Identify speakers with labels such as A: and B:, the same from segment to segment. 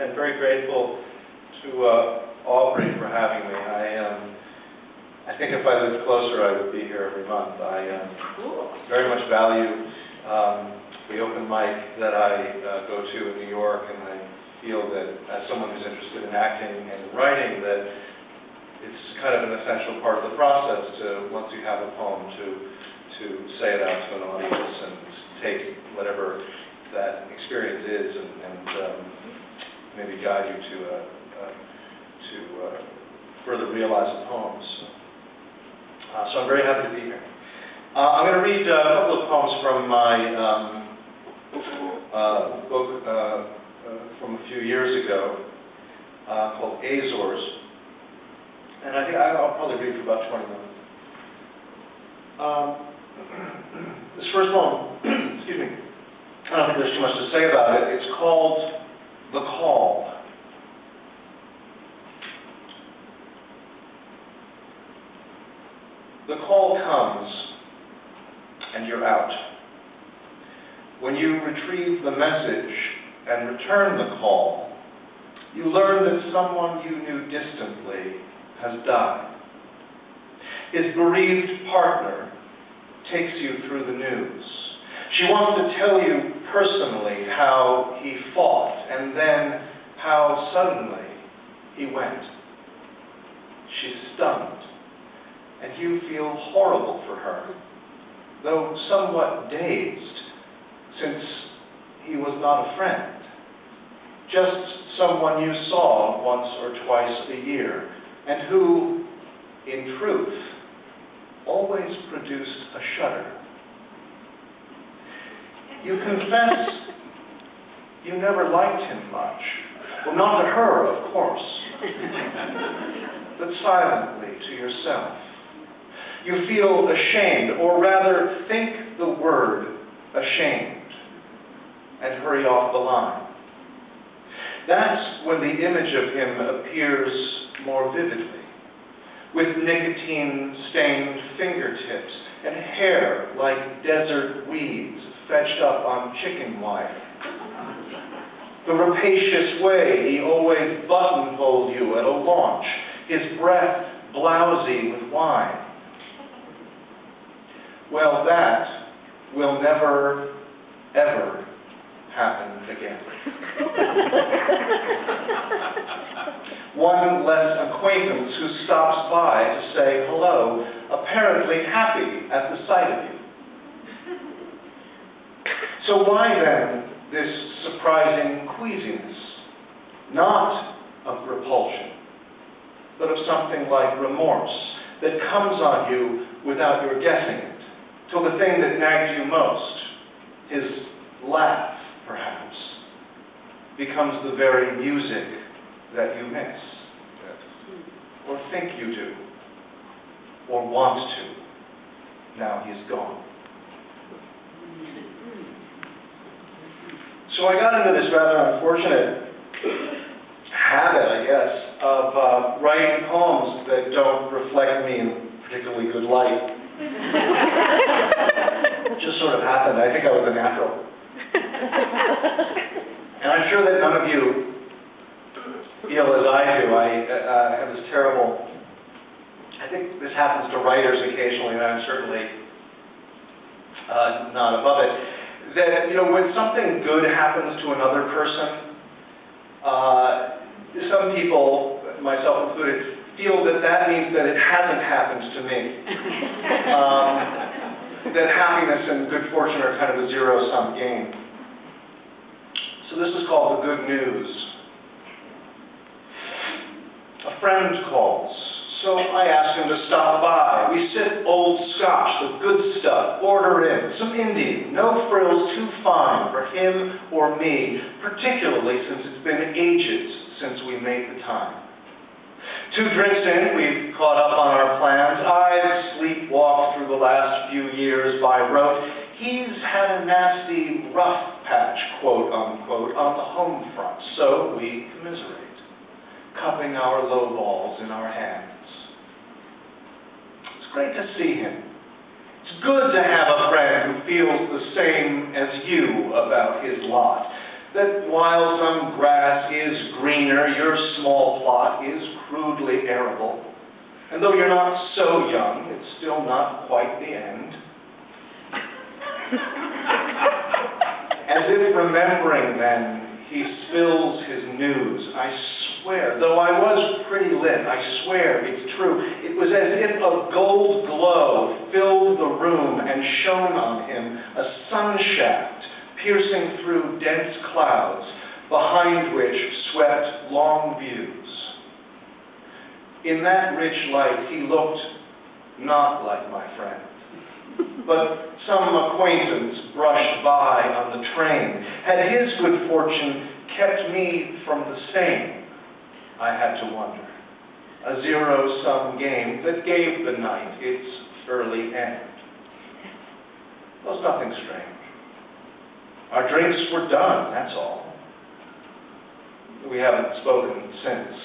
A: and very grateful to Aubrey for having me. I think if I lived closer, I would be here every month. I very much value the open mic that I go to in New York, and I feel that as someone who's interested in acting and writing, that it's kind of an essential part of the process to, once you have a poem, to say it out to an audience and take whatever that experience is and maybe guide you to further realize the poems. So I'm very happy to be here. I'm going to read a couple of poems from my book from a few years ago called Azores, and I think I'll probably read for about 20 minutes. This first poem, excuse me, I don't think there's too much to say about it. It's called The Call. The call comes, and you're out. When you retrieve the message and return the call, you learn that someone you knew distantly has died. His bereaved partner takes you through the news. She wants to tell you personally how he fought and then how suddenly he went. She's stunned, and you feel horrible for her, though somewhat dazed, since he was not a friend, just someone you saw once or twice a year, and who, in truth, always produced a shudder. You confess you never liked him much. Well, not to her, of course, but silently to yourself. You feel ashamed, or rather think the word ashamed, and hurry off the line. That's when the image of him appears more vividly, with nicotine-stained fingertips and hair like desert weeds fetched up on chicken wire. The rapacious way he always buttonholed you at a launch, his breath blousy with wine. Well, that will never, ever happen again. One less acquaintance who stops by to say hello, apparently happy at the sight of you. So why then this surprising queasiness? Not of repulsion, but of something like remorse that comes on you without your guessing it, till the thing that nagged you most, his laugh, perhaps, becomes the very music that you miss, or think you do, or want to, now he's gone. So I got into this rather unfortunate habit, I guess, of writing poems that don't reflect me in particularly good light. It just sort of happened. I think I was a natural. And I'm sure that none of you feel as I do. I have this terrible, I think this happens to writers occasionally, and I'm certainly not above it, that, when something good happens to another person, some people, myself included, feel that that means that it hasn't happened to me. That happiness and good fortune are kind of a zero-sum game. So this is called the good news. A friend calls, so I ask him to stop by. We sip old scotch, the good stuff, order in, some Indian, no frills too fine for him or me, particularly since it's been ages since we made the time. 2 drinks in, we've caught up on our plans. I've sleepwalked through the last few years by rote. He's had a nasty rough patch, quote unquote, on the home front, so we commiserate, cupping our low balls in our hands. It's great to see him. It's good to have a friend who feels the same as you about his lot. that while some grass is greener, your small plot is crudely arable. And though you're not so young, it's still not quite the end. As if remembering then, he spills his news. I swear, though I was pretty lit, I swear it's true. It was as if a gold glow filled the room and shone on him, a sun shaft piercing through dense clouds, behind which swept long views. In that rich light, he looked not like my friend, but some acquaintance brushed by on the train. Had his good fortune kept me from the same, I had to wonder. A zero-sum game that gave the night its early end. There was nothing strange. Our drinks were done, that's all. We haven't spoken since.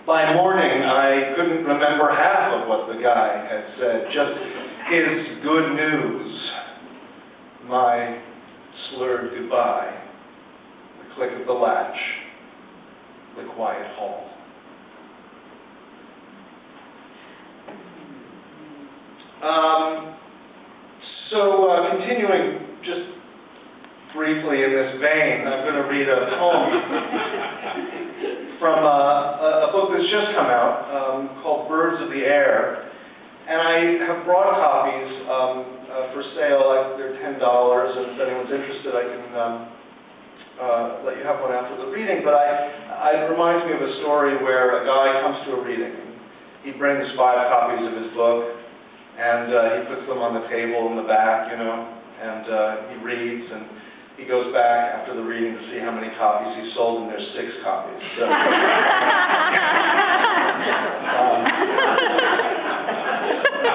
A: By morning, I couldn't remember half of what the guy had said, just his good news, my slurred goodbye, the click of the latch, the quiet hall. Continuing just briefly in this vein, I'm going to read a poem from a book that's just come out called Birds of the Air. And I have brought copies for sale. They're $10, and if anyone's interested, I can let you have one after the reading. But it reminds me of a story where a guy comes to a reading. He brings 5 copies of his book, and he puts them on the table in the back, and he reads, and he goes back after the reading to see how many copies he sold, and there's 6 copies. So,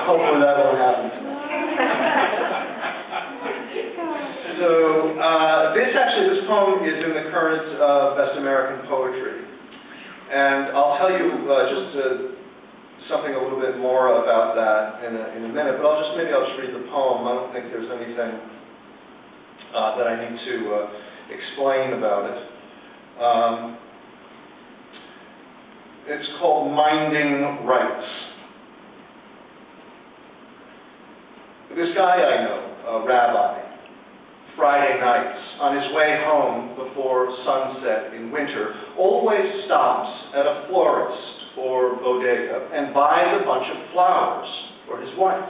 A: hopefully that won't happen tonight. So, this poem is in the current Best American Poetry. And I'll tell you something a little bit more about that in a minute, but maybe I'll just read the poem. I don't think there's anything that I need to explain about it. It's called Minding Rights. This guy I know, a rabbi, Friday nights, on his way home before sunset in winter, always stops at a florist or bodega and buys a bunch of flowers for his wife.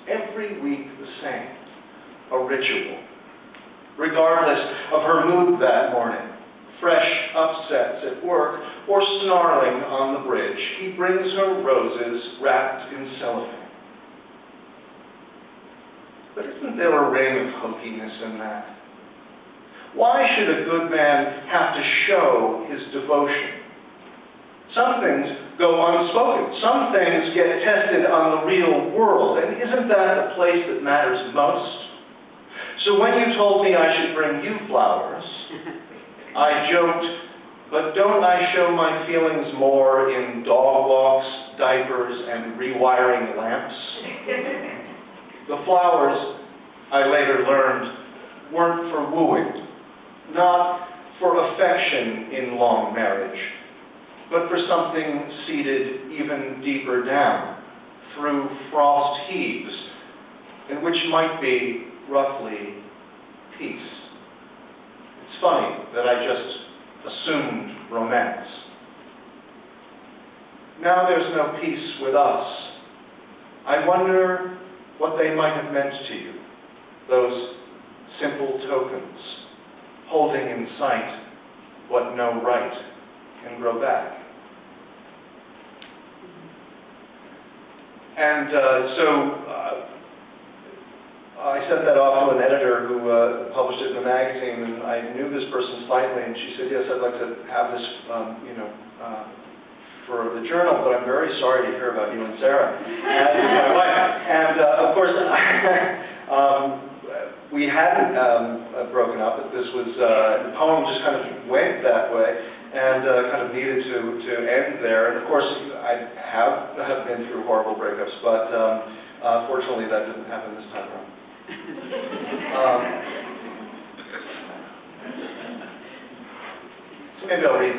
A: Every week the same, a ritual. Regardless of her mood that morning, fresh upsets at work or snarling on the bridge, he brings her roses wrapped in cellophane. But isn't there a ring of hokiness in that? Why should a good man have to show his devotion? Some things go unspoken. Some things get tested on the real world. And isn't that the place that matters most? So when you told me I should bring you flowers, I joked, but don't I show my feelings more in dog walks, diapers, and rewiring lamps? The flowers, I later learned, weren't for wooing, not for affection in long marriage, but for something seated even deeper down, through frost heaves, and which might be, roughly, peace. It's funny that I just assumed romance. Now there's no peace with us. I wonder what they might have meant to you, those simple tokens, holding in sight what no right can grow back. And I sent that off to an editor who published it in a magazine, and I knew this person slightly, and she said, yes, I'd like to have this, for the journal, but I'm very sorry to hear about you and Sarah, and my wife. And of course, we hadn't broken up, but this was, the poem just kind of went that way, and kind of needed to end there. And of course, I have been through horrible breakups, but fortunately that didn't happen this time around. So maybe I'll read